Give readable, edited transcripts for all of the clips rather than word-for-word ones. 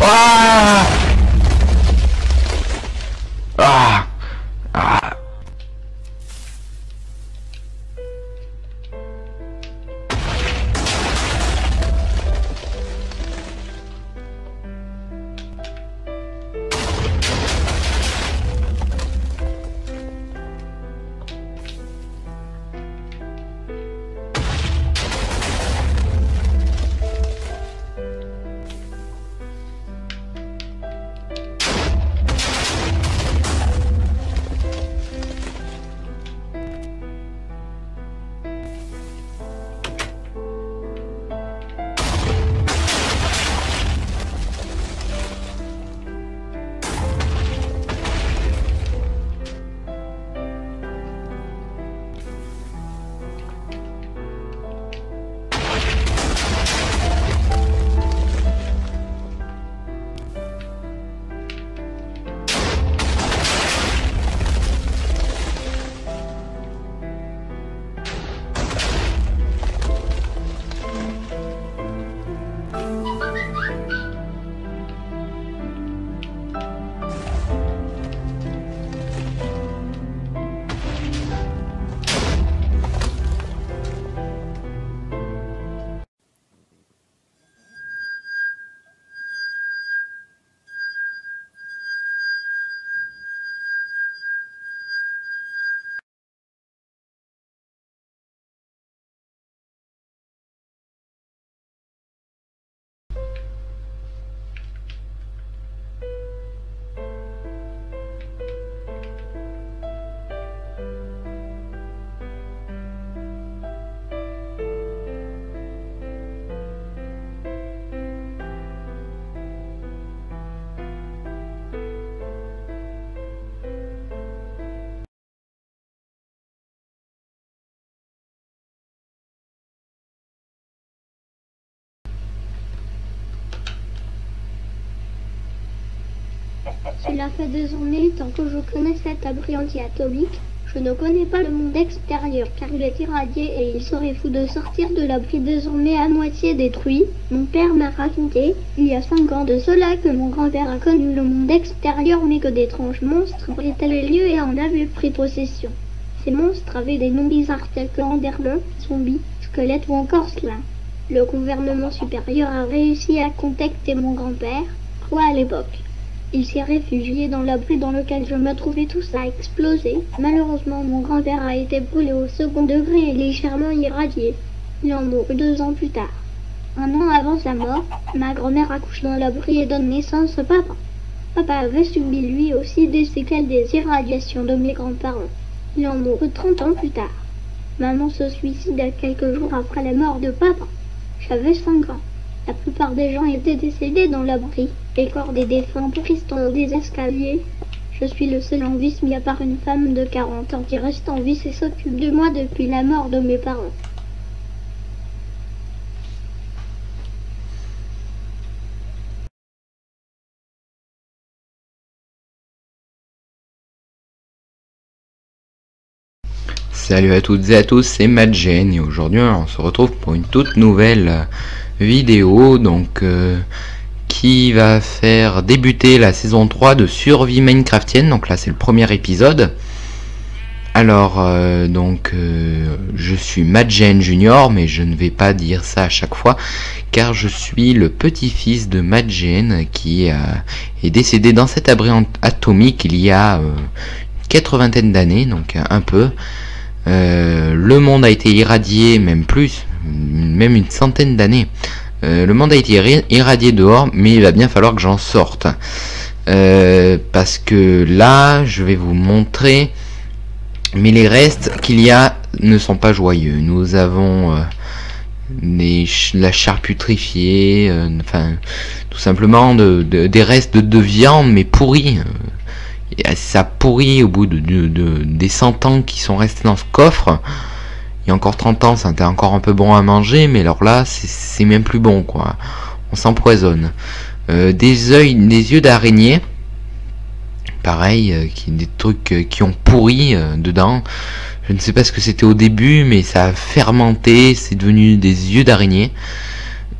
Ah ah ah. Cela fait désormais tant que je connais cet abri anti-atomique. Je ne connais pas le monde extérieur car il est irradié et il serait fou de sortir de l'abri désormais à moitié détruit. Mon père m'a raconté, il y a 5 ans de cela, que mon grand-père a connu le monde extérieur mais que d'étranges monstres abritaient les lieux et en avaient pris possession. Ces monstres avaient des noms bizarres tels que Anderle, zombie, squelette ou encore slin. Le gouvernement supérieur a réussi à contacter mon grand-père, roi à l'époque. Il s'est réfugié dans l'abri dans lequel je me trouvais, tout ça a explosé. Malheureusement, mon grand-père a été brûlé au second degré et légèrement irradié. Il en mourut 2 ans plus tard. 1 an avant sa mort, ma grand-mère accouche dans l'abri et donne naissance au papa. Papa avait subi lui aussi des séquelles des irradiations de mes grands-parents. Il en mourut 30 ans plus tard. Maman se suicida quelques jours après la mort de papa. J'avais 5 ans. La plupart des gens étaient décédés dans l'abri. Les corps des défunts pourrissent dans des escaliers. Je suis le seul en vie, mis à part une femme de 40 ans qui reste en vie et s'occupe de moi depuis la mort de mes parents. Salut à toutes et à tous, c'est Madgen et aujourd'hui on se retrouve pour une toute nouvelle vidéo qui va faire débuter la saison 3 de Survie Minecraftienne. Donc là c'est le premier épisode. Alors je suis Madgen Junior, mais je ne vais pas dire ça à chaque fois car je suis le petit-fils de Madgen qui est décédé dans cet abri atomique il y a une 80aine d'années, donc un peu. Le monde a été irradié, même plus, même une 100aine d'années. Le monde a été irradié dehors, mais il va bien falloir que j'en sorte. Parce que là, je vais vous montrer, mais les restes qu'il y a ne sont pas joyeux. Nous avons la chair putrifiée, enfin, tout simplement des restes de viande, mais pourris. Ça pourrit au bout des 100 ans qui sont restés dans ce coffre. Il y a encore 30 ans, ça était encore un peu bon à manger, mais alors là, c'est même plus bon, quoi. On s'empoisonne. Des yeux d'araignée, pareil, des trucs qui ont pourri dedans. Je ne sais pas ce que c'était au début, mais ça a fermenté, c'est devenu des yeux d'araignée.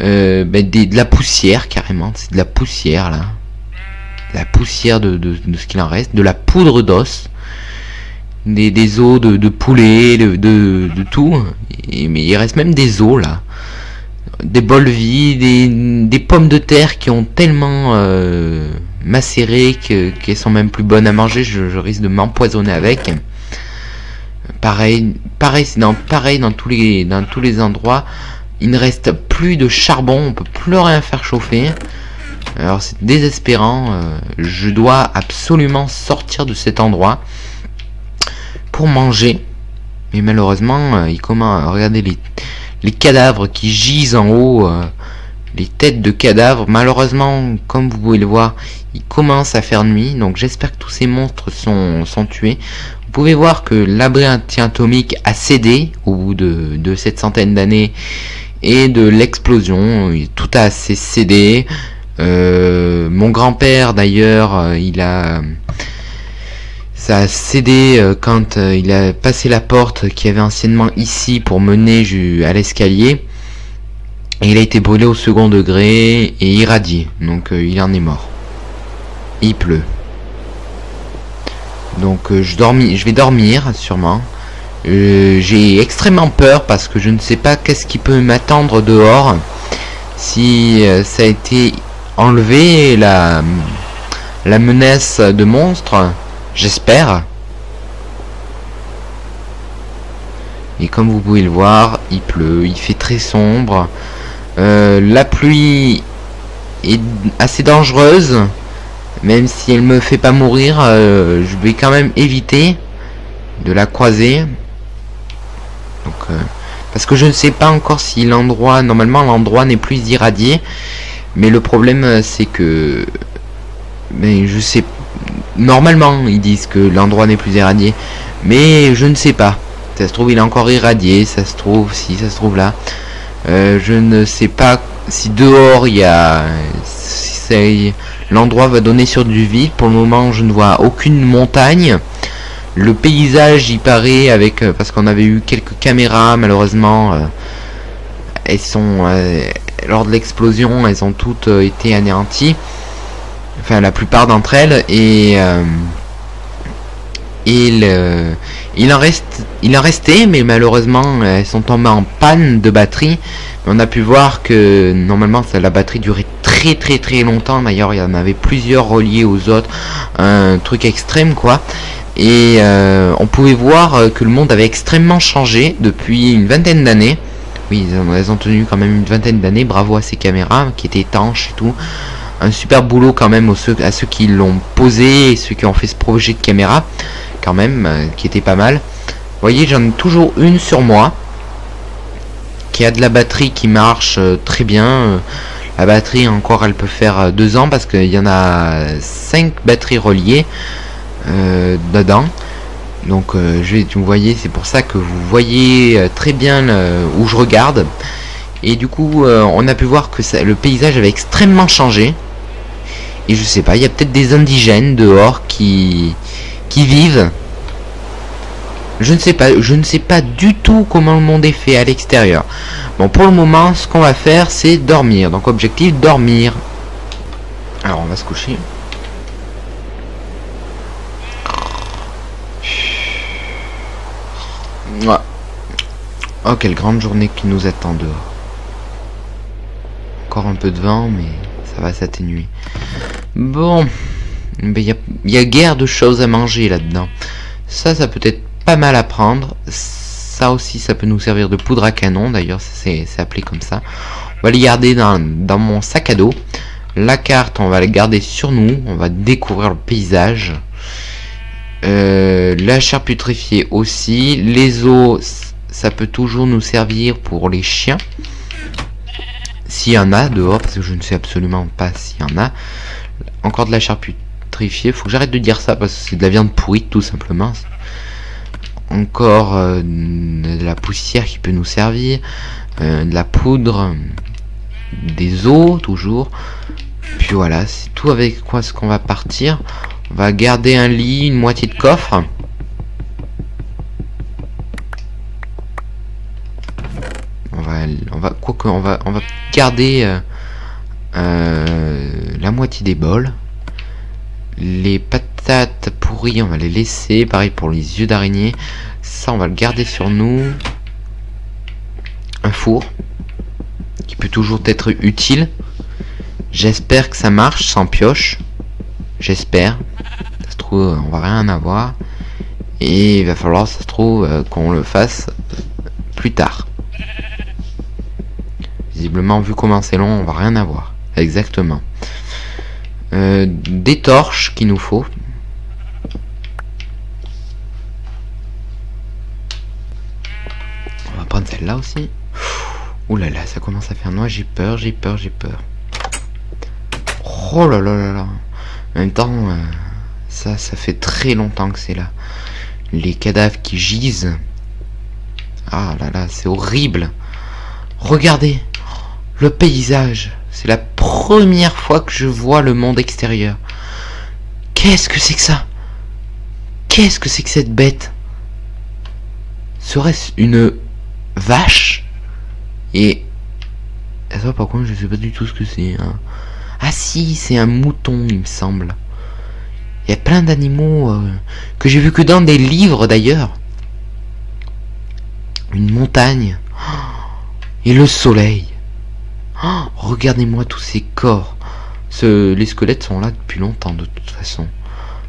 de la poussière carrément. C'est de la poussière là. La poussière de ce qu'il en reste. De la poudre d'os. Des os de poulet, de tout. Mais il reste même des os là. Des bols vides, des pommes de terre qui ont tellement macéré qu'elles sont même plus bonnes à manger. Je risque de m'empoisonner avec. Pareil dans tous les endroits. Il ne reste plus de charbon, on peut plus rien faire chauffer. Alors c'est désespérant. Je dois absolument sortir de cet endroit pour manger. Mais malheureusement, regardez les cadavres qui gisent en haut, les têtes de cadavres. Malheureusement, comme vous pouvez le voir, il commence à faire nuit. Donc j'espère que tous ces monstres sont tués. Vous pouvez voir que l'abri anti-atomique a cédé au bout de cette centaine d'années et de l'explosion. Tout a assez cédé. Mon grand-père d'ailleurs, ça a cédé quand il a passé la porte qui avait anciennement ici pour mener à l'escalier. Et il a été brûlé au second degré et irradié. Donc il en est mort. Il pleut. Donc je vais dormir sûrement. J'ai extrêmement peur parce que je ne sais pas qu'est-ce qui peut m'attendre dehors. Si ça a été enlevé, la menace de monstres, j'espère. Et comme vous pouvez le voir, il pleut, il fait très sombre. La pluie est assez dangereuse. Même si elle me fait pas mourir, je vais quand même éviter de la croiser. Donc, parce que je ne sais pas encore si normalement l'endroit n'est plus irradié. Mais le problème c'est que, je sais, normalement ils disent que l'endroit n'est plus irradié, mais je ne sais pas. Ça se trouve il est encore irradié, ça se trouve si, ça se trouve là. Je ne sais pas si dehors il y a, l'endroit va donner sur du vide. Pour le moment, je ne vois aucune montagne. Le paysage, il paraît avec... parce qu'on avait eu quelques caméras, malheureusement. Elles sont... lors de l'explosion, elles ont toutes été anéanties. Enfin, la plupart d'entre elles. Et... il en restait, mais malheureusement, elles sont tombées en panne de batterie. On a pu voir que, normalement, la batterie durait très longtemps. D'ailleurs il y en avait plusieurs reliés aux autres, un truc extrême quoi. Et on pouvait voir que le monde avait extrêmement changé depuis une vingtaine d'années. Oui, elles ont tenu quand même une vingtaine d'années. Bravo à ces caméras qui étaient étanches et tout. Un super boulot quand même à ceux qui l'ont posé et ceux qui ont fait ce projet de caméra quand même, qui était pas mal. Vous voyez, j'en ai toujours une sur moi qui a de la batterie qui marche très bien. La batterie encore elle peut faire 2 ans parce qu'il y en a 5 batteries reliées dedans. Donc vous voyez, c'est pour ça que vous voyez très bien où je regarde. Et du coup on a pu voir que le paysage avait extrêmement changé. Et je sais pas, il y a peut-être des indigènes dehors qui vivent. Je ne sais pas du tout comment le monde est fait à l'extérieur. Bon, pour le moment, ce qu'on va faire, c'est dormir. Donc, objectif, dormir. Alors, on va se coucher. Ouais. Oh, quelle grande journée qui nous attend dehors. Encore un peu de vent, mais ça va s'atténuer. Bon. Il y a guère de choses à manger là-dedans. Ça peut être pas mal à prendre. Ça aussi, ça peut nous servir de poudre à canon. D'ailleurs, c'est appelé comme ça. On va les garder dans mon sac à dos. La carte, on va la garder sur nous. On va découvrir le paysage. La chair putréfiée aussi. Les os, ça peut toujours nous servir pour les chiens. S'il y en a dehors, parce que je ne sais absolument pas s'il y en a. Encore de la chair putréfiée. Faut que j'arrête de dire ça parce que c'est de la viande pourrie tout simplement. Encore de la poussière qui peut nous servir, de la poudre, des os toujours. Puis voilà, c'est tout avec quoi ce qu'on va partir. On va garder un lit, une moitié de coffre. On va on va garder la moitié des bols. Les patates pourries, on va les laisser. Pareil pour les yeux d'araignée. Ça, on va le garder sur nous. Un four qui peut toujours être utile. J'espère que ça marche sans pioche. J'espère. Ça se trouve, on va rien avoir. Et il va falloir, ça se trouve, qu'on le fasse plus tard. Visiblement, vu comment c'est long, on va rien avoir. Exactement. Des torches qu'il nous faut. On va prendre celle-là aussi. Ouh là là, ça commence à faire noir. J'ai peur, j'ai peur, j'ai peur. Oh là là là là. En même temps, ça fait très longtemps que c'est là. Les cadavres qui gisent. Ah là là, c'est horrible. Regardez le paysage. C'est la première fois que je vois le monde extérieur. Qu'est-ce que c'est que ça? Qu'est-ce que c'est que cette bête? Serait-ce une vache? Et ça, par contre, je sais pas du tout ce que c'est. Hein. Ah si, c'est un mouton, il me semble. Il y a plein d'animaux que j'ai vu que dans des livres d'ailleurs. Une montagne. Et le soleil. Oh, regardez-moi tous ces corps. Les squelettes sont là depuis longtemps de toute façon.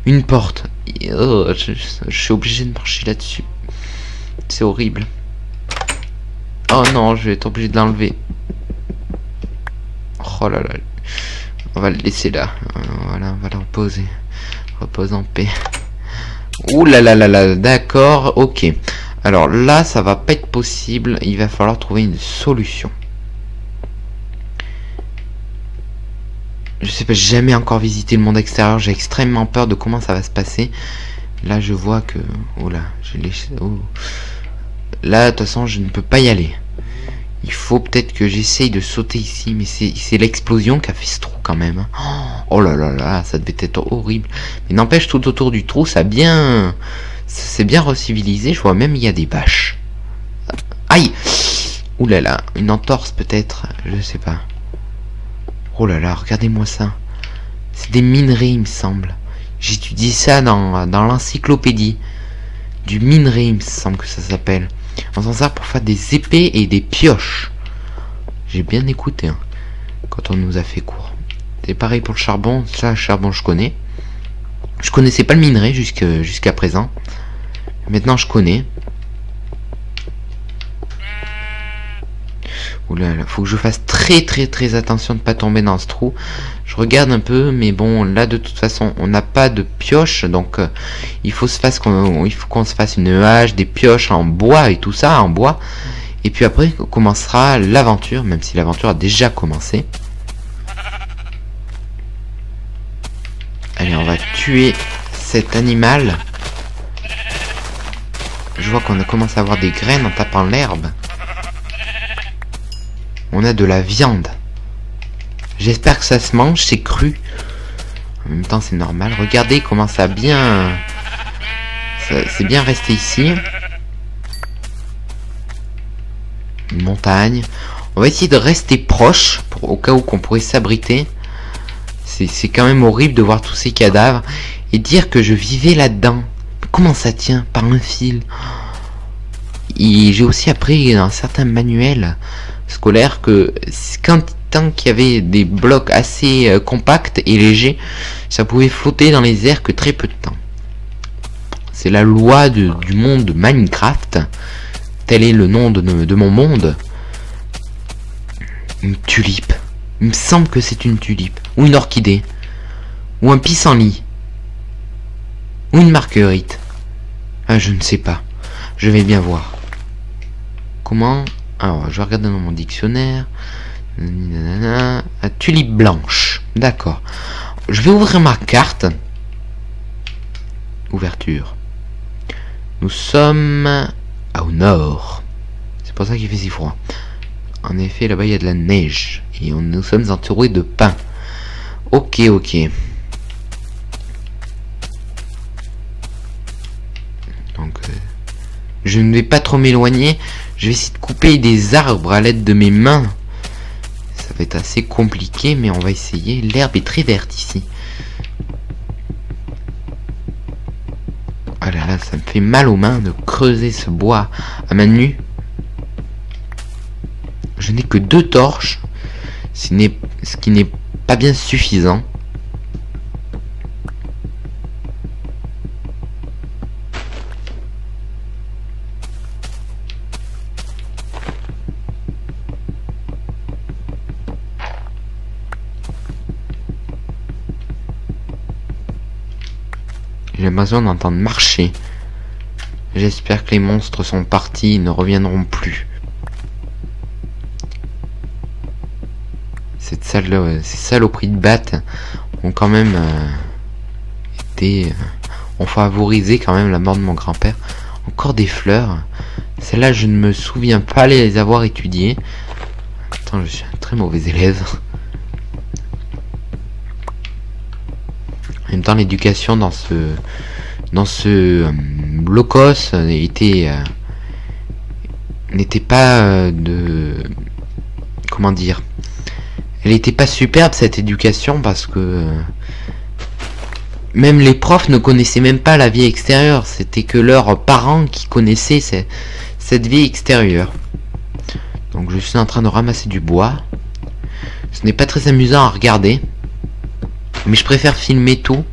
Une porte. Oh, je suis obligé de marcher là-dessus. C'est horrible. Oh non, je vais être obligé de l'enlever. Oh là là. On va le laisser là. Voilà, on va le reposer. Repose en paix. Ouh là là là là. D'accord, ok. Alors là, ça va pas être possible. Il va falloir trouver une solution. Je sais pas, j'ai jamais encore visité le monde extérieur. J'ai extrêmement peur de comment ça va se passer. Là, je vois que... Oh là, j'ai les... Oh. Là, de toute façon, je ne peux pas y aller. Il faut peut-être que j'essaye de sauter ici. Mais c'est l'explosion qui a fait ce trou quand même. Oh là là là, ça devait être horrible. Mais n'empêche, tout autour du trou, ça a bien... C'est bien recivilisé. Je vois même il y a des bâches. Aïe! Ouh là là, une entorse peut-être. Je sais pas. Oh là là, regardez-moi ça. C'est des minerais, il me semble. J'ai étudié ça dans l'encyclopédie. Du minerai, il me semble que ça s'appelle. On s'en sert pour faire des épées et des pioches. J'ai bien écouté hein, quand on nous a fait cours. C'est pareil pour le charbon. Ça, le charbon, je connais. Je connaissais pas le minerai jusqu'à présent. Maintenant, je connais. Oula, faut que je fasse très attention de pas tomber dans ce trou. Je regarde un peu, mais bon, là de toute façon, on n'a pas de pioche, donc il faut qu'on se fasse une hache, des pioches en bois et tout ça, en bois. Et puis après, commencera l'aventure, même si l'aventure a déjà commencé. Allez, on va tuer cet animal. Je vois qu'on a commencé à avoir des graines en tapant l'herbe. On a de la viande. J'espère que ça se mange, c'est cru. En même temps, c'est normal. Regardez comment ça a bien... C'est bien resté ici. Une montagne. On va essayer de rester proche, au cas où qu'on pourrait s'abriter. C'est quand même horrible de voir tous ces cadavres. Et dire que je vivais là-dedans. Comment ça tient? Par un fil. Et j'ai aussi appris dans certains manuels scolaires que tant qu'il y avait des blocs assez compacts et légers, ça pouvait flotter dans les airs que très peu de temps. C'est la loi du monde de Minecraft. Tel est le nom de mon monde. Une tulipe. Il me semble que c'est une tulipe. Ou une orchidée. Ou un pissenlit. Ou une marguerite. Ah, je ne sais pas. Je vais bien voir. Comment... Alors, je vais regarder dans mon dictionnaire. Tulipe blanche. D'accord. Je vais ouvrir ma carte. Ouverture. Nous sommes au nord. C'est pour ça qu'il fait si froid. En effet, là-bas, il y a de la neige. Et nous sommes entourés de pins. Ok, ok. Donc, je ne vais pas trop m'éloigner. Je vais essayer de couper des arbres à l'aide de mes mains. Ça va être assez compliqué, mais on va essayer. L'herbe est très verte ici. Oh là là, ça me fait mal aux mains de creuser ce bois à main nue. Je n'ai que 2 torches, ce qui n'est pas bien suffisant. J'ai l'impression d'entendre marcher. J'espère que les monstres sont partis et ne reviendront plus. Ces saloperies de battes ont quand même ont favorisé quand même la mort de mon grand-père. Encore des fleurs. Celles-là, je ne me souviens pas les avoir étudiées. Attends, je suis un très mauvais élève. En même temps, l'éducation dans ce blocos n'était pas de... Comment dire? Elle n'était pas superbe, cette éducation, parce que même les profs ne connaissaient même pas la vie extérieure. C'était que leurs parents qui connaissaient cette vie extérieure. Donc je suis en train de ramasser du bois. Ce n'est pas très amusant à regarder, mais je préfère filmer tout,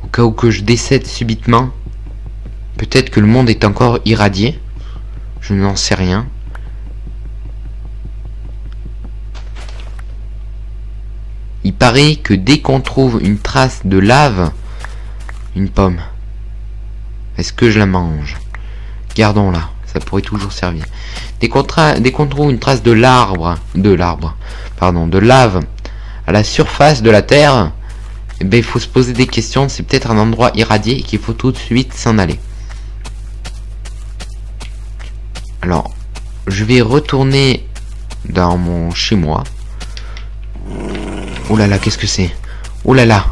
au cas où que je décède subitement. Peut-être que le monde est encore irradié. Je n'en sais rien. Il paraît que dès qu'on trouve une trace de lave, une pomme, est-ce que je la mange? Gardons-la, ça pourrait toujours servir. Dès qu'on trouve une trace de lave à la surface de la terre, eh ben, il faut se poser des questions. C'est peut-être un endroit irradié et qu'il faut tout de suite s'en aller. Alors, je vais retourner dans mon chez moi. Oh là là, qu'est-ce que c'est? Oh là là,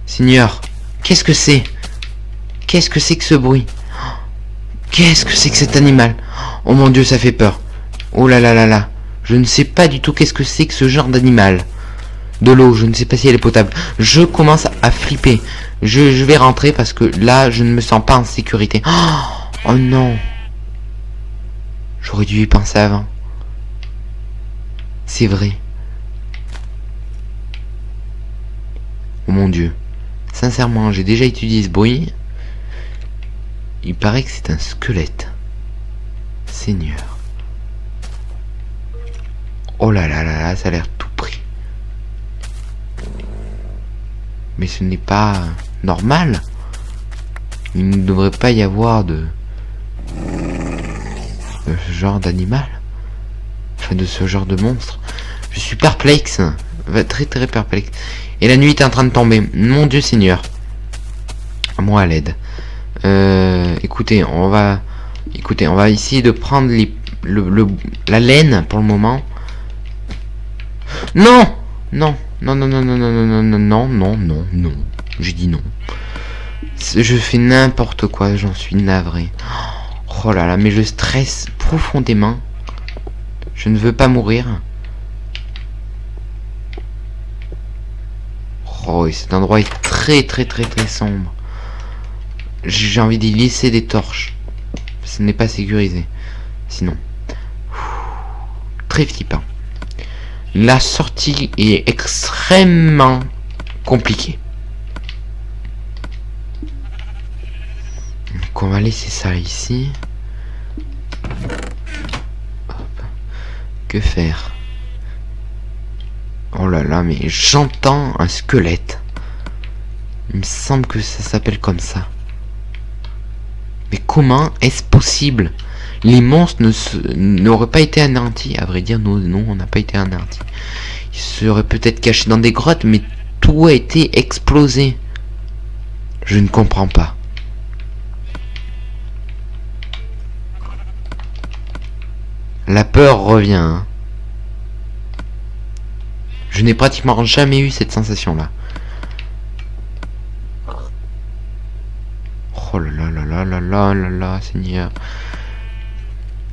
Seigneur, qu'est-ce que c'est? Qu'est-ce que c'est que ce bruit? Qu'est-ce que c'est que cet animal? Oh mon Dieu, ça fait peur. Oh là là là là, je ne sais pas du tout qu'est-ce que c'est que ce genre d'animal. De l'eau, je ne sais pas si elle est potable. Je commence à flipper. Je vais rentrer parce que là, je ne me sens pas en sécurité. Oh non. J'aurais dû y penser avant. C'est vrai. Oh mon Dieu. Sincèrement, j'ai déjà étudié ce bruit. Il paraît que c'est un squelette. Seigneur. Oh là là là là, ça a l'air tout pris. Mais ce n'est pas normal. Il ne devrait pas y avoir de ce genre d'animal. Enfin, de ce genre de monstre. Je suis perplexe. Très très perplexe. Et la nuit est en train de tomber. Mon Dieu Seigneur. À moi à l'aide. Écoutez, on va essayer de prendre la laine pour le moment. Non, non, non, non, non, non, non, non, non, non, non, non, non. J'ai dit non. Je fais n'importe quoi, j'en suis navré. Oh là là, mais je stresse profondément. Je ne veux pas mourir. Oh, et cet endroit est très très très très sombre. J'ai envie d'y laisser des torches. Ce n'est pas sécurisé. Sinon. Très flippant. La sortie est extrêmement compliquée. Donc on va laisser ça ici. Hop. Que faire? Oh là là, mais j'entends un squelette. Il me semble que ça s'appelle comme ça. Mais comment est-ce possible? Les monstres n'auraient pas été anéantis. À vrai dire, non, on n'a pas été anéantis. Ils seraient peut-être cachés dans des grottes, mais tout a été explosé. Je ne comprends pas. La peur revient. Hein. Je n'ai pratiquement jamais eu cette sensation-là. Oh là là là là là là là là, Seigneur.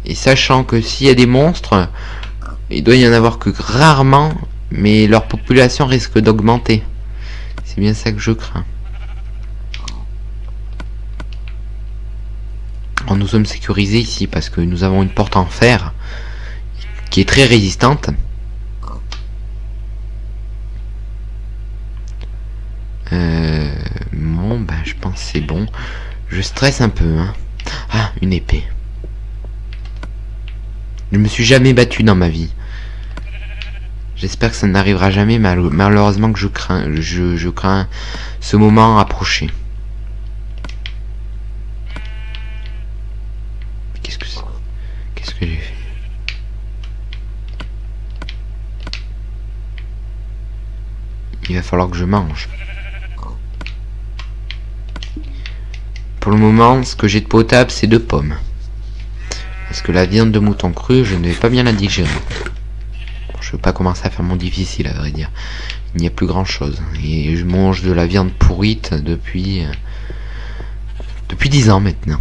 Et sachant que s'il y a des monstres, il doit y en avoir que rarement, mais leur population risque d'augmenter. C'est bien ça que je crains. Alors, nous sommes sécurisés ici parce que nous avons une porte en fer qui est très résistante. Bon, ben je pense que c'est bon. Je stresse un peu, hein. Ah, une épée. Je me suis jamais battu dans ma vie. J'espère que ça n'arrivera jamais, malheureusement que je crains ce moment approché. Qu'est-ce que c'est? Qu'est-ce que j'ai fait? Il va falloir que je mange. Pour le moment, ce que j'ai de potable, c'est 2 pommes. Parce que la viande de mouton cru, je ne vais pas bien la digérer. Bon, je veux pas commencer à faire mon difficile, à vrai dire. Il n'y a plus grand chose. Et je mange de la viande pourrite depuis 10 ans maintenant.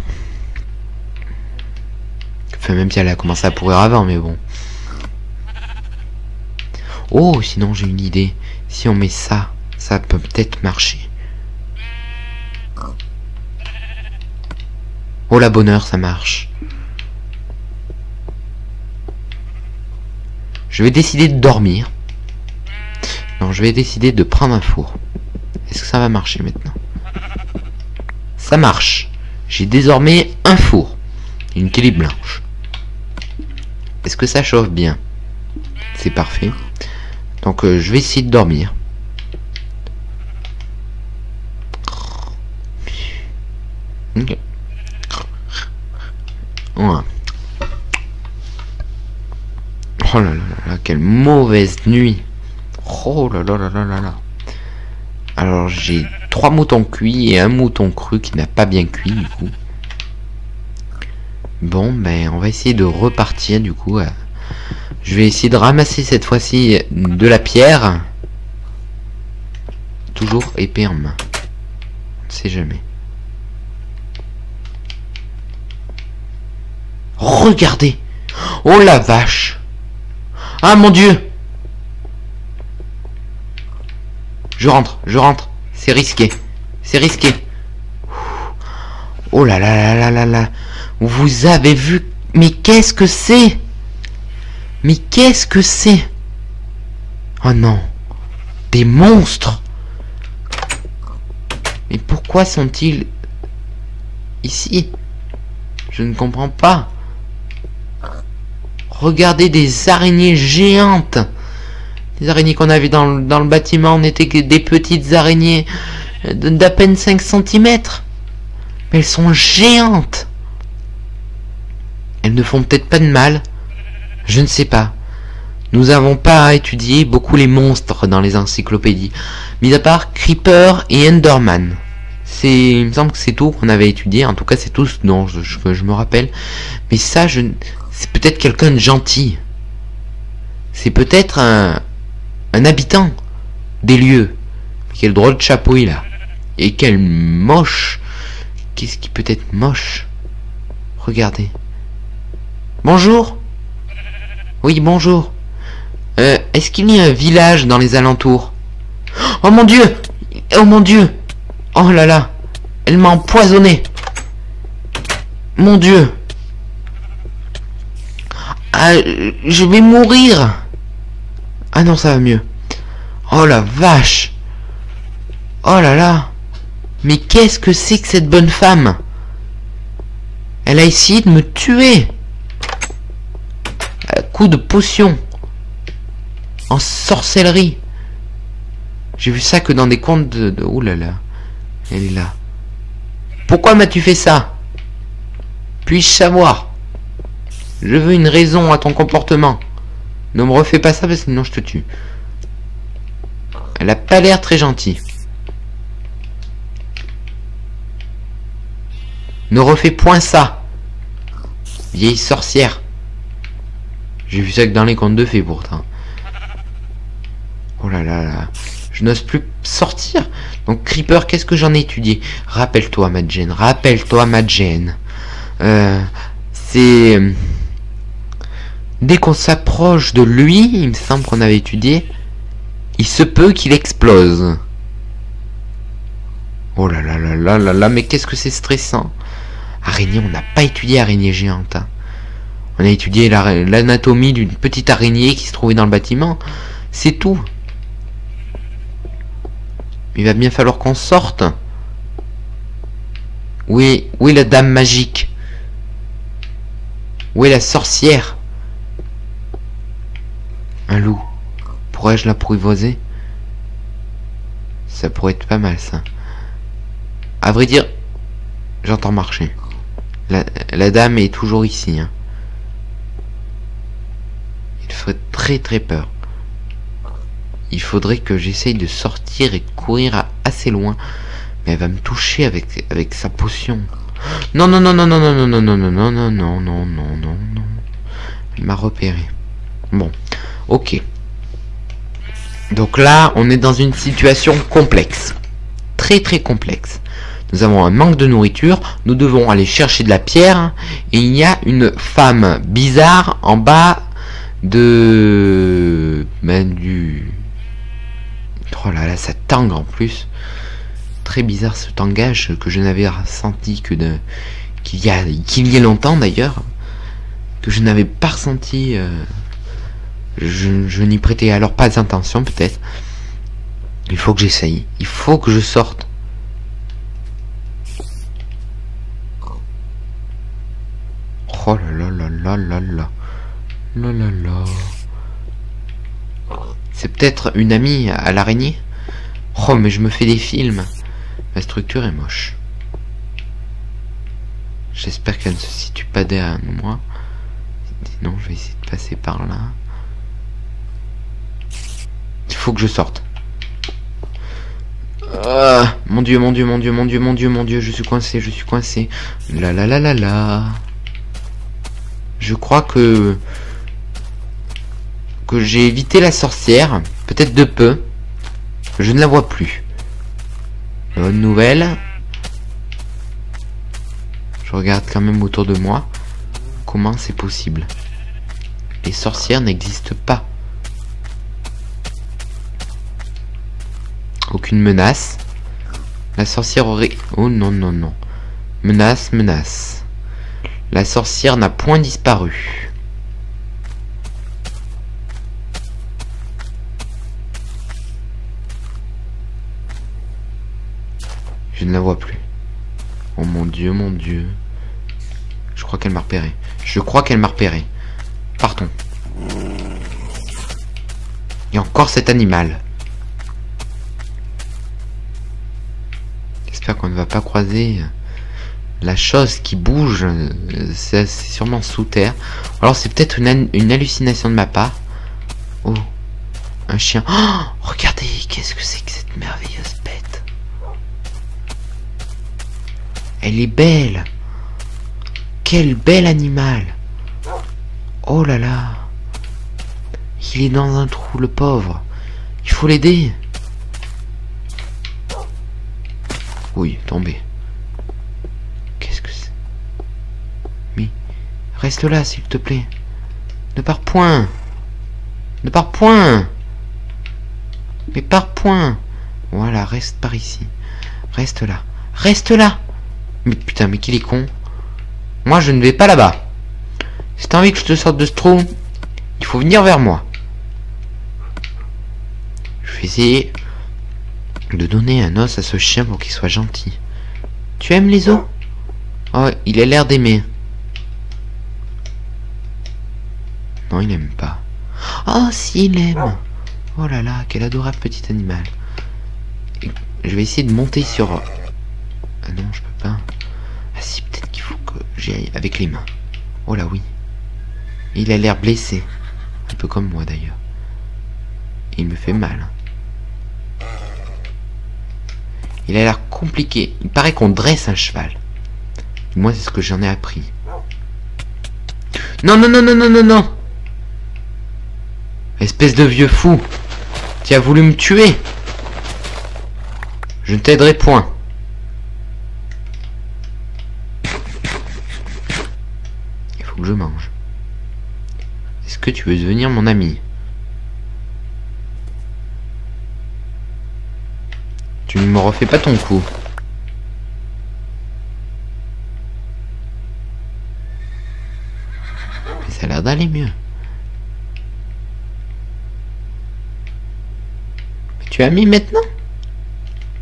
Enfin, même si elle a commencé à pourrir avant, mais bon. Oh, sinon j'ai une idée. Si on met ça, ça peut peut-être marcher. Oh la bonne heure, ça marche. Je vais décider de dormir. Non, je vais décider de prendre un four. Est-ce que ça va marcher maintenant? Ça marche. J'ai désormais un four. Une télé blanche. Est-ce que ça chauffe bien? C'est parfait. Donc je vais essayer de dormir. Ok. Ouais. Oh là là là, quelle mauvaise nuit. Oh là là là là là là. Alors j'ai 3 moutons cuits et un mouton cru qui n'a pas bien cuit du coup. Bon ben on va essayer de repartir du coup. Je vais essayer de ramasser cette fois-ci de la pierre. Toujours épée en main. On ne sait jamais. Regardez. Oh la vache. Ah mon Dieu. Je rentre. C'est risqué. C'est risqué. Oh là là là là là là. Vous avez vu. Mais qu'est-ce que c'est? Mais qu'est-ce que c'est? Oh non. Des monstres. Mais pourquoi sont-ils ici? Je ne comprends pas. Regardez des araignées géantes. Les araignées qu'on avait dans le bâtiment n'étaient que des petites araignées d'à peine 5 cm. Mais elles sont géantes. Elles ne font peut-être pas de mal. Je ne sais pas. Nous n'avons pas étudié beaucoup les monstres dans les encyclopédies. Mis à part Creeper et Enderman. Il me semble que c'est tout qu'on avait étudié. En tout cas, c'est tout ce dont je me rappelle. Mais ça, c'est peut-être quelqu'un de gentil. C'est peut-être un habitant des lieux. Quel drôle de chapeau il a. Et quel moche. Qu'est-ce qui peut être moche? Regardez. Bonjour. Oui, bonjour. Est-ce qu'il y a un village dans les alentours? Oh mon Dieu. Oh mon Dieu. Oh là là. Elle m'a empoisonné. Mon Dieu. Ah, je vais mourir. Ah non, ça va mieux. Oh la vache. Oh là là. Mais qu'est-ce que c'est que cette bonne femme? Elle a essayé de me tuer. À coup de potion. En sorcellerie. J'ai vu ça que dans des contes de... Ouh là là. Elle est là. Pourquoi m'as-tu fait ça? Puis-je savoir? Je veux une raison à ton comportement. Ne me refais pas ça parce que sinon je te tue. Elle a pas l'air très gentille. Ne refais point ça. Vieille sorcière. J'ai vu ça que dans les contes de fées pourtant. Oh là là là. Je n'ose plus sortir. Donc Creeper, qu'est-ce que j'en ai étudié? Rappelle-toi, Madgen. Rappelle-toi, Madgen. C'est... Dès qu'on s'approche de lui, il me semble qu'on avait étudié, il se peut qu'il explose. Oh là là là là là là, mais qu'est-ce que c'est stressant. Araignée, on n'a pas étudié araignée géante. Hein. On a étudié l'anatomie d'une petite araignée qui se trouvait dans le bâtiment. C'est tout. Il va bien falloir qu'on sorte. Où est la dame magique? Où est la sorcière? Un loup. Pourrais-je l'apprivoiser? Ça pourrait être pas mal, ça. À vrai dire, j'entends marcher. La dame est toujours ici. Hein. Il ferait très très peur. Il faudrait que j'essaye de sortir et courir assez loin. Mais elle va me toucher avec sa potion. Non, non, non, non, non, non, non, non, non, non, non, non, non, non, non, non. Elle m'a repéré. Bon, ok. Donc là, on est dans une situation complexe. Très très complexe. Nous avons un manque de nourriture. Nous devons aller chercher de la pierre. Et il y a une femme bizarre en bas de... du... Oh là là, ça tangue en plus. Très bizarre ce tangage que je n'avais ressenti que qu'il y a longtemps d'ailleurs. Que je n'avais pas ressenti... Je n'y prêtais alors pas attention peut-être. Il faut que j'essaye. Il faut que je sorte. Oh là là là là là là. Là là là. C'est peut-être une amie à l'araignée. Oh mais je me fais des films. La structure est moche. J'espère qu'elle ne se situe pas derrière moi. Sinon je vais essayer de passer par là. Il faut que je sorte. Mon dieu, mon dieu, mon dieu, mon dieu, mon dieu, mon dieu, je suis coincé, je suis coincé. La la la la la. Je crois que j'ai évité la sorcière, peut-être de peu. Je ne la vois plus. Bonne nouvelle. Je regarde quand même autour de moi. Comment c'est possible? Les sorcières n'existent pas. Aucune menace. La sorcière aurait... Oh non, non, non. Menace, menace. La sorcière n'a point disparu. Je ne la vois plus. Oh mon dieu, mon dieu. Je crois qu'elle m'a repéré. Je crois qu'elle m'a repéré. Partons. Il y a encore cet animal. J'espère qu'on ne va pas croiser la chose qui bouge. C'est sûrement sous terre. Alors c'est peut-être une hallucination de ma part. Oh, un chien. Oh, regardez, qu'est-ce que c'est que cette merveilleuse bête? Elle est belle. Quel bel animal. Oh là là. Il est dans un trou, le pauvre. Il faut l'aider. Oui, tombé. Qu'est-ce que c'est? Oui. Reste là, s'il te plaît. Ne pars point. Ne pars point. Mais pars point. Voilà, reste par ici. Reste là. Reste là. Mais putain, mais qu'il est con. Moi, je ne vais pas là-bas. Si t'as envie que je te sorte de ce trou, il faut venir vers moi. Je vais essayer de donner un os à ce chien pour qu'il soit gentil. Tu aimes les os? Oh, il a l'air d'aimer. Non, il aime pas. Oh, si, il aime. Oh là là, quel adorable petit animal. Et je vais essayer de monter sur... Ah non, je peux pas. Ah si, peut-être qu'il faut que j'y aille avec les mains. Oh là, oui. Il a l'air blessé. Un peu comme moi, d'ailleurs. Il me fait mal. Il a l'air compliqué. Il paraît qu'on dresse un cheval. Moi, c'est ce que j'en ai appris. Non, non, non, non, non, non, non. Espèce de vieux fou. Tu as voulu me tuer. Je ne t'aiderai point. Il faut que je mange. Est-ce que tu veux devenir mon ami? Tu ne me refais pas ton coup. Mais ça a l'air d'aller mieux. Mais tu as mis maintenant?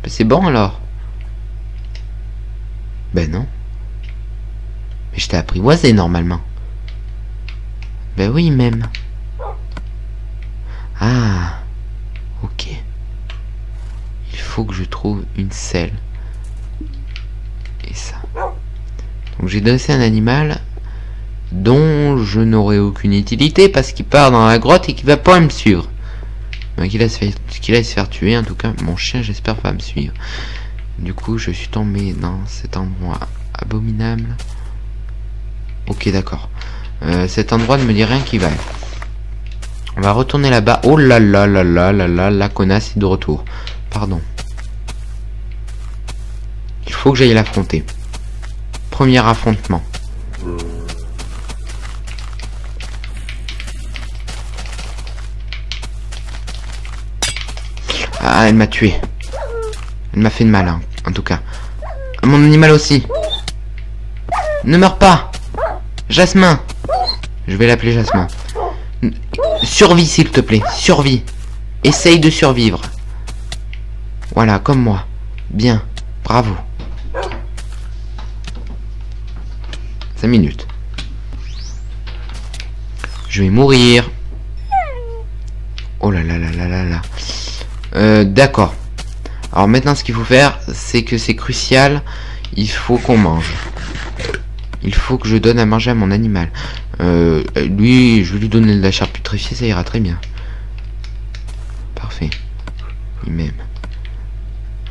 Ben c'est bon alors. Ben non. Mais je t'ai apprivoisé normalement. Ben oui même. Ah. Ok. Il faut que je trouve une selle. Et ça. Donc j'ai dressé un animal dont je n'aurai aucune utilité parce qu'il part dans la grotte et qu'il va pas me suivre. Qu'il aille se faire tuer. En tout cas, mon chien j'espère va me suivre. Du coup, je suis tombé dans cet endroit abominable. Ok, d'accord. Cet endroit ne me dit rien qui va. On va retourner là-bas. Oh là là là là là là, la connasse est de retour. Pardon. Il faut que j'aille l'affronter. Premier affrontement. Ah, elle m'a tué. Elle m'a fait de mal, hein, en tout cas. Mon animal aussi. Ne meurs pas. Jasmin. Je vais l'appeler Jasmin. Survis, s'il te plaît. Survis. Essaye de survivre. Voilà, comme moi. Bien. Bravo. 5 minutes. Je vais mourir. Oh là là là là là là. D'accord. Alors maintenant, ce qu'il faut faire, c'est que c'est crucial. Il faut qu'on mange. Il faut que je donne à manger à mon animal. Lui, je vais lui donner de la chair putréfiée, ça ira très bien. Parfait. Il m'aime.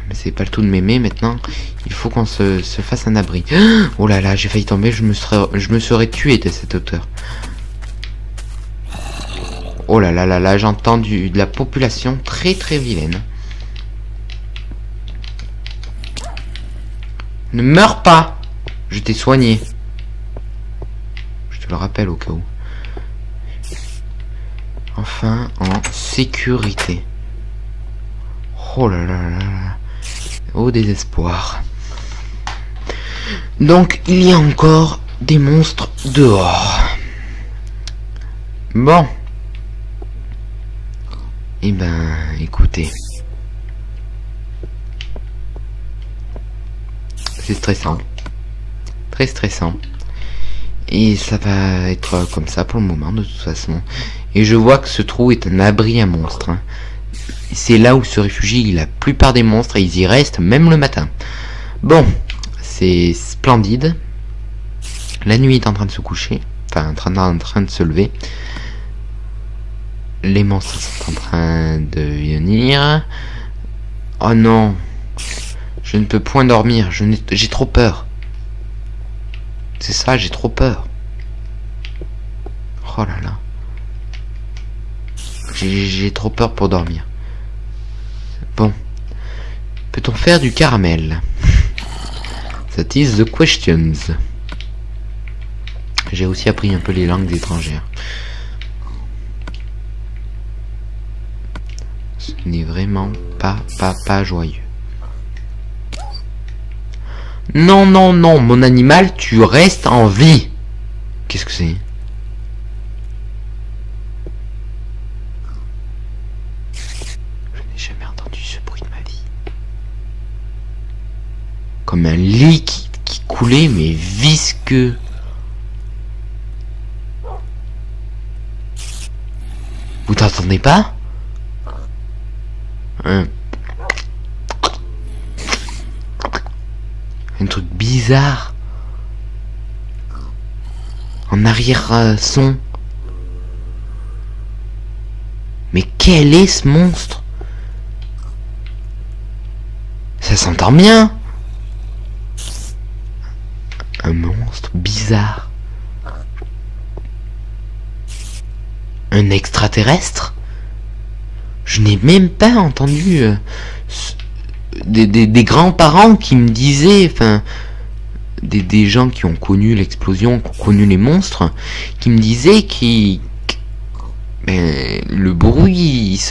Mais c'est pas le tout de m'aimer maintenant. Il faut qu'on se fasse un abri. Oh là là, j'ai failli tomber. Je me serais tué de cette hauteur. Oh là là là là, j'entends de la population très très vilaine. Ne meurs pas. Je t'ai soigné. Je te le rappelle au cas où. Enfin, en sécurité. Oh là là là là. Au désespoir. Donc, il y a encore des monstres dehors. Bon. Eh ben, écoutez. C'est stressant. Très stressant. Et ça va être comme ça pour le moment, de toute façon. Et je vois que ce trou est un abri à monstres. Hein. C'est là où se réfugient la plupart des monstres et ils y restent même le matin. Bon, c'est splendide. La nuit est en train de se coucher. Enfin, en train de se lever. Les monstres sont en train de venir. Oh non. Je ne peux point dormir. J'ai trop peur. C'est ça, j'ai trop peur. Oh là là. J'ai trop peur pour dormir. Bon. Peut-on faire du caramel? That is the questions. J'ai aussi appris un peu les langues étrangères. Ce n'est vraiment pas joyeux. Non, non, non, mon animal, tu restes en vie. Qu'est-ce que c'est? Je n'ai jamais entendu ce bruit de ma vie. Comme un liquide qui coulait, mais visqueux. Vous t'entendez pas? Un truc bizarre. En arrière-son. Mais quel est ce monstre? Ça s'entend bien. Un monstre bizarre. Un extraterrestre? Je n'ai même pas entendu des grands-parents qui me disaient, enfin, des gens qui ont connu l'explosion, qui ont connu les monstres, qui me disaient qu'ils le bruit,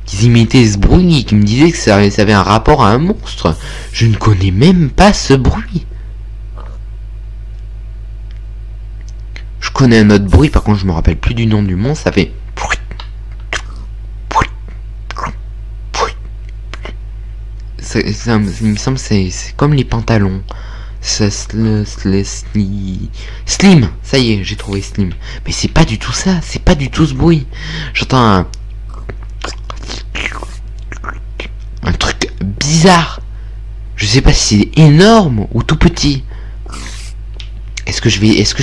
qu'ils imitaient ce bruit, qui me disaient que ça avait un rapport à un monstre. Je ne connais même pas ce bruit. Je connais un autre bruit, par contre je me rappelle plus du nom du monstre, ça fait... il me semble que c'est comme les pantalons. Slim, ça y est, j'ai trouvé Slim. Mais c'est pas du tout ça, c'est pas du tout ce bruit. J'entends un truc bizarre. Je sais pas si c'est énorme ou tout petit. Est-ce que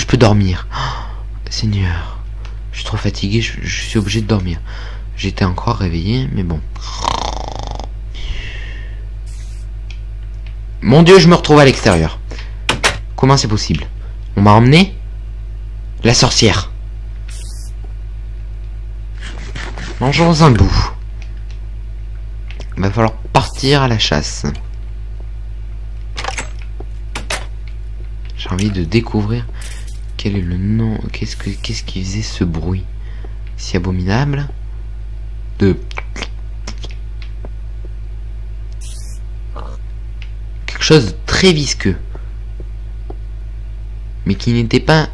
je peux dormir? Oh, Seigneur, je suis trop fatigué, je suis obligé de dormir. J'étais encore réveillé, mais bon. Mon Dieu, je me retrouve à l'extérieur. Comment c'est possible? On m'a emmené? La sorcière. Mangeons un bout. Il va falloir partir à la chasse. J'ai envie de découvrir quel est le nom. Qu'est-ce qui faisait ce bruit si abominable de... Quelque chose de très visqueux. Mais qui n'était pas...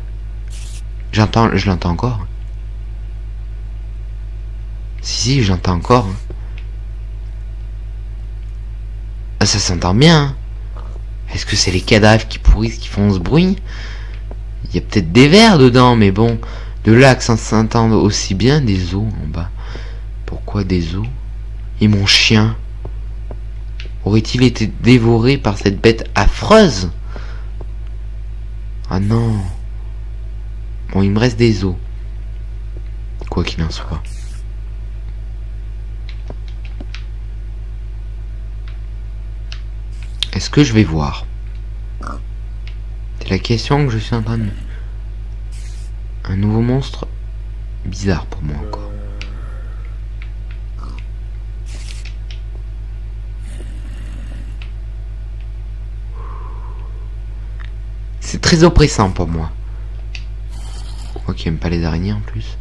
Je l'entends encore. Si, j'entends encore. Ah, ça s'entend bien. Est-ce que c'est les cadavres qui pourrissent qui font ce bruit? Il y a peut-être des vers dedans, mais bon. De là que ça s'entende aussi bien des os en bas. Pourquoi des os? Et mon chien? Aurait-il été dévoré par cette bête affreuse? Ah non. Bon, il me reste des os. Quoi qu'il en soit. Est-ce que je vais voir? C'est la question que je suis en train de... Un nouveau monstre bizarre pour moi encore. C'est très oppressant pour moi. Moi qui aime pas les araignées en plus.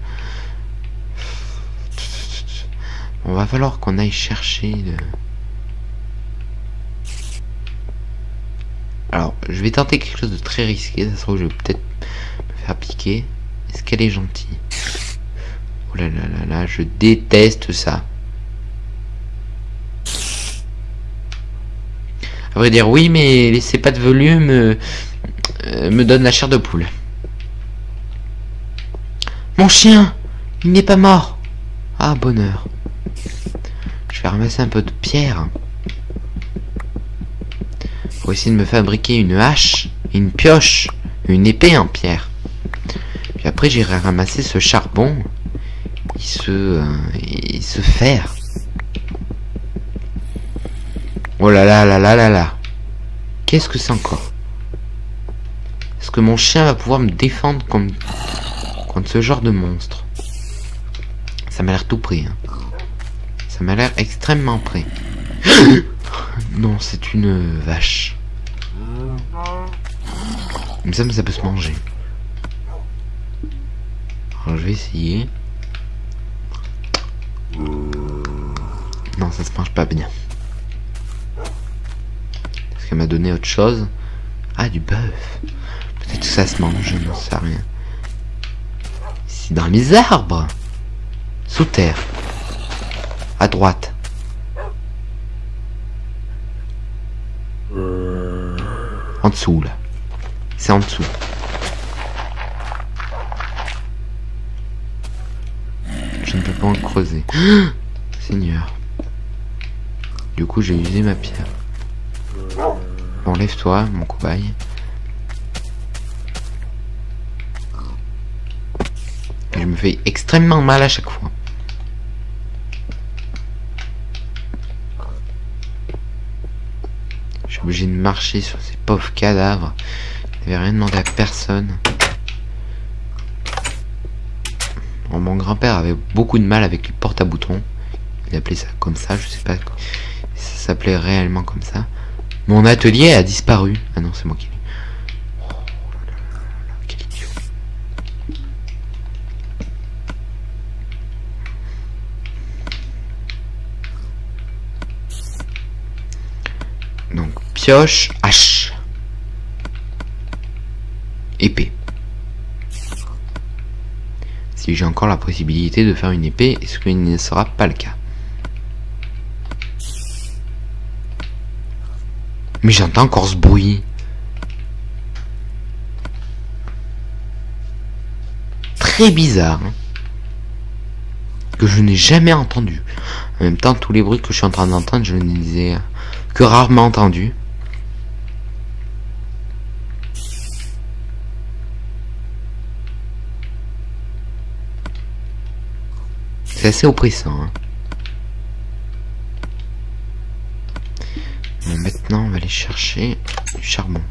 On va falloir qu'on aille chercher de... Alors, je vais tenter quelque chose de très risqué. Ça se trouve, je vais peut-être me faire piquer. Est-ce qu'elle est gentille? Oh là là là là, je déteste ça. À vrai dire, oui, mais laissez pas de volume me donne la chair de poule. Mon chien, il n'est pas mort. Ah, bonheur. Je vais ramasser un peu de pierre. Pour essayer de me fabriquer une hache, une pioche, une épée en pierre. Puis après j'irai ramasser ce charbon et ce fer. Oh là là là là là là. Qu'est-ce que c'est encore? Est-ce que mon chien va pouvoir me défendre contre ce genre de monstre? Ça m'a l'air tout prêt. Hein. Ça m'a l'air extrêmement prêt. Non, c'est une vache. Il me semble que ça peut se manger. Alors je vais essayer. Non, ça se mange pas bien. Est-ce qu'elle m'a donné autre chose? Ah, du bœuf. Peut-être que ça se mange, je n'en sais rien. Ici, dans les arbres. Sous terre. À droite. En dessous, là. C'est en dessous. Je ne peux pas en creuser. Seigneur. Du coup, j'ai usé ma pierre. Bon, lève-toi, mon cobaye. Et je me fais extrêmement mal à chaque fois. Je suis obligé de marcher sur ces pauvres cadavres. Je n'avais rien demandé à personne. Bon, mon grand-père avait beaucoup de mal avec les porte-à-boutons. ils appelaient ça comme ça, je sais pas si ça s'appelait réellement comme ça. Mon atelier a disparu. Ah non, c'est moi qui l'ai. Oh là là là là, quel idiot. Donc, pioche, hache. Épée. Si j'ai encore la possibilité de faire une épée, ce qui ne sera pas le cas. Mais j'entends encore ce bruit. Très bizarre. Hein, que je n'ai jamais entendu. En même temps, tous les bruits que je suis en train d'entendre, je ne les ai que rarement entendus. C'est assez oppressant. Hein. Bon, maintenant, on va aller chercher du charbon.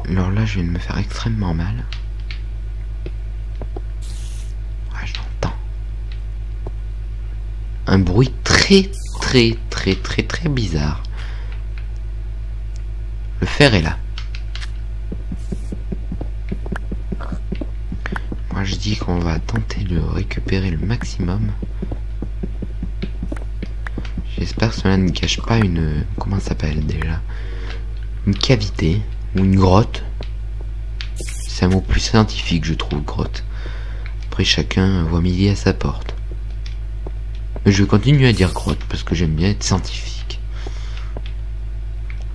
Alors là, je viens de me faire extrêmement mal. Ah, j'entends un bruit très bizarre. Le fer est là. Moi, je dis qu'on va tenter de récupérer le maximum. J'espère que cela ne cache pas une... Comment ça s'appelle déjà? Une cavité ou une grotte. C'est un mot plus scientifique, je trouve, grotte. Après, chacun voit midi à sa porte. Mais je continue à dire grotte parce que j'aime bien être scientifique.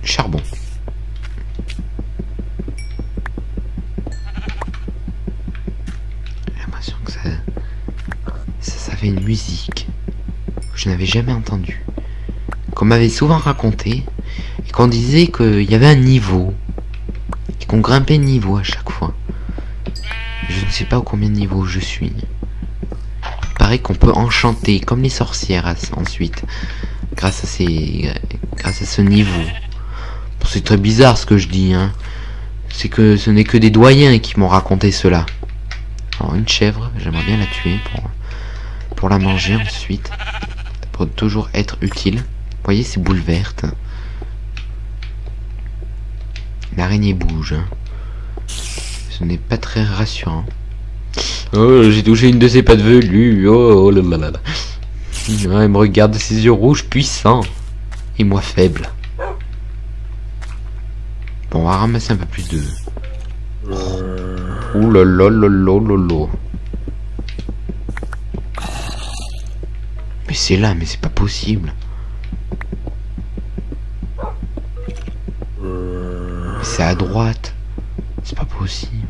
Charbon. J'ai l'impression que ça fait une musique que je n'avais jamais entendue. Qu'on m'avait souvent raconté et qu'on disait qu'il y avait un niveau et qu'on grimpait niveau à chaque fois. Je ne sais pas au combien de niveaux je suis. Il paraît qu'on peut enchanter comme les sorcières ensuite grâce à ce niveau. Bon, c'est très bizarre ce que je dis, hein. C'est que ce n'est que des doyens qui m'ont raconté cela. Alors une chèvre, j'aimerais bien la tuer pour la manger ensuite. Pour toujours être utile. Vous voyez ces boules vertes. L'araignée bouge. Hein. Ce n'est pas très rassurant. Oh, j'ai touché une de ses pattes velues. Oh là là là. Elle me regarde de ses yeux rouges puissants. Et moi faible. Bon, on va ramasser un peu plus de... Oh là là là là là là. Mais c'est là, mais c'est pas possible. Mais c'est à droite. C'est pas possible.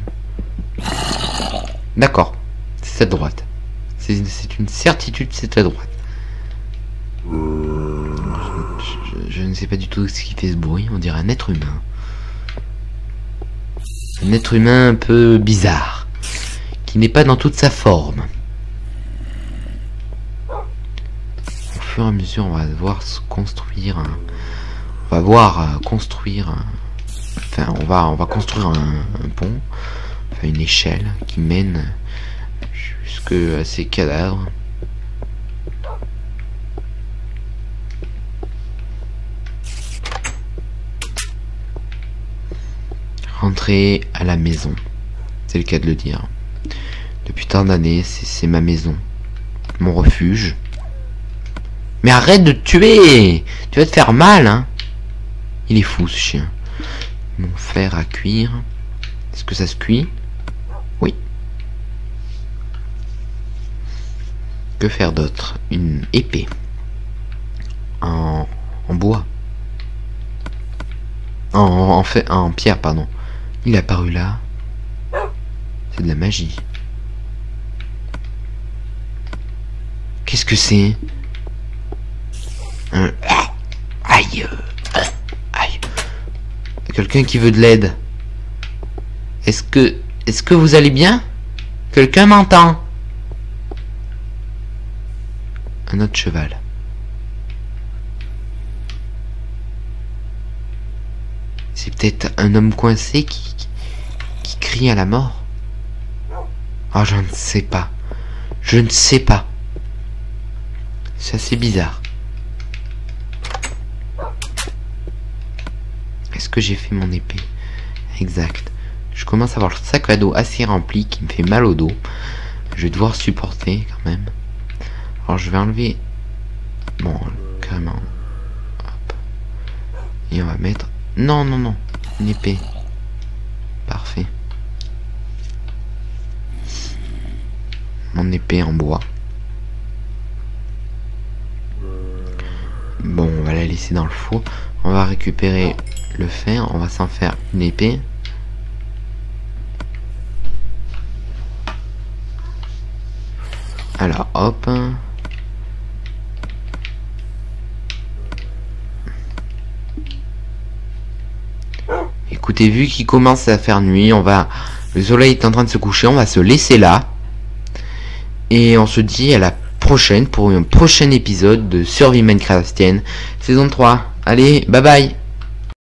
D'accord. C'est à droite. C'est une certitude, c'est à droite. Je ne sais pas du tout ce qui fait ce bruit. On dirait un être humain. Un être humain un peu bizarre. Qui n'est pas dans toute sa forme. Au fur et à mesure, on va devoir se construire un... On va voir construire un... Enfin, on va construire un pont. Enfin, une échelle qui mène jusqu'à ces cadavres. Rentrer à la maison. C'est le cas de le dire. Depuis tant d'années, c'est ma maison. Mon refuge. Mais arrête de te tuer! Tu vas te faire mal, hein! Il est fou, ce chien. Mon fer à cuire. Est-ce que ça se cuit? Oui. Que faire d'autre? Une épée. En bois. En pierre, pardon. Il est apparu là. C'est de la magie. Qu'est-ce que c'est? Aïe. Aïe. Quelqu'un qui veut de l'aide. Est-ce que vous allez bien? Quelqu'un m'entend? Un autre cheval. C'est peut-être un homme coincé qui crie à la mort. Oh, je ne sais pas. Je ne sais pas. C'est assez bizarre. Est-ce que j'ai fait mon épée? Exact. Je commence à avoir le sac à dos assez rempli qui me fait mal au dos. Je vais devoir supporter quand même. Alors je vais enlever... Bon, carrément. Hop. Et on va mettre... Non, non, non. Une épée. Parfait. Mon épée en bois. Bon, on va la laisser dans le four. On va récupérer le fer. On va s'en faire une épée. Alors, hop. Écoutez, vu qu'il commence à faire nuit, le soleil est en train de se coucher, on va se laisser là. Et on se dit à la prochaine pour un prochain épisode de Survie Minecraftienne saison 3. Allez, bye bye.